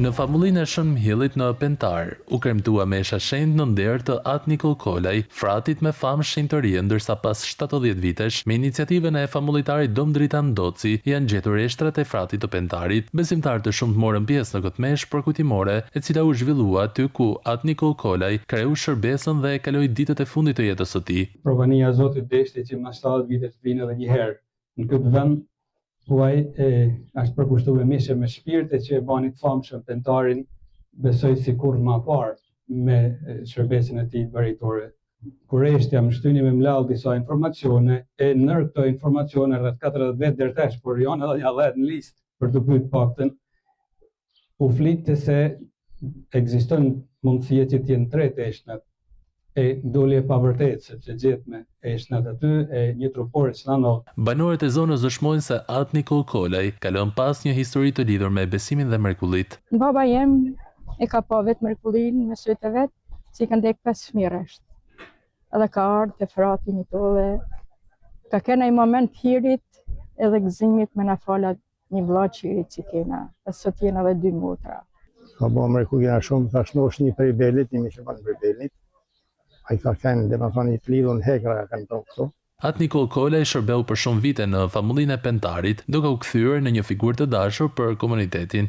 Në famullinë e Shënmhillit në Pentar, u kremtua me shashenjë në nder të Atë Nikol Kolaj, fratit me famë shenjtëri, ndërsa pas 70 vitesh, me iniciativën e famullitarit Dom Dritan Doci, janë gjetur eshtrat e fratit të Pentarit. Besimtarë të shumtë morën pjesë në këtë meshë përkujtimore, e cila u zhvillua aty ku Atë Nikol Kolaj kreu shërbesën dhe kaloi ditët e fundit të jetës së tij. Provania e Zotit deshti që mas 70 vite të vinë edhe një herë në këtë vend. Huaj është përkushtuar mishe me shpirte që e bani të famshëm Pentarin, besoj si kur ma parë me shërbesin e tij bëritore. Kurresht jam shtyni me mlall disa informacione, e nër këto informacione rreth 40 vjet deri tash, por janë edhe një 10 në listë për të pyet paktën. U flitte se ekziston mundësia që të jenë 3 eshnat. E doli e pavërtet, sepse gjet me eshnat aty e një trupore që na. Banorët e zonës dëshmojnë se Atë Nikol Kolaj ka lënë pas një histori të lidhur me besimin dhe mrekullit. Baba jem e ka pa vetë mrekullin me sytë e vetë, si ka ndek 5 fëmijë rresht. Edhe ka ardhur te frati një tolle. Ka kena një moment hirit edhe gëzimit me na falat një vëlla që kena. E sot jena edhe 2 motra. Ka bo mrekullina shumë, ka shnosh një prej belit, një mishëpan prej belit. A I ka kënë, dhe më thoni, të lidhun hekra ka kënë të këto. Atë Nikol Kolaj shërbeu për shumë vite në famullinë e Pentarit, duke u kthyer në një figurë të dashur për komunitetin.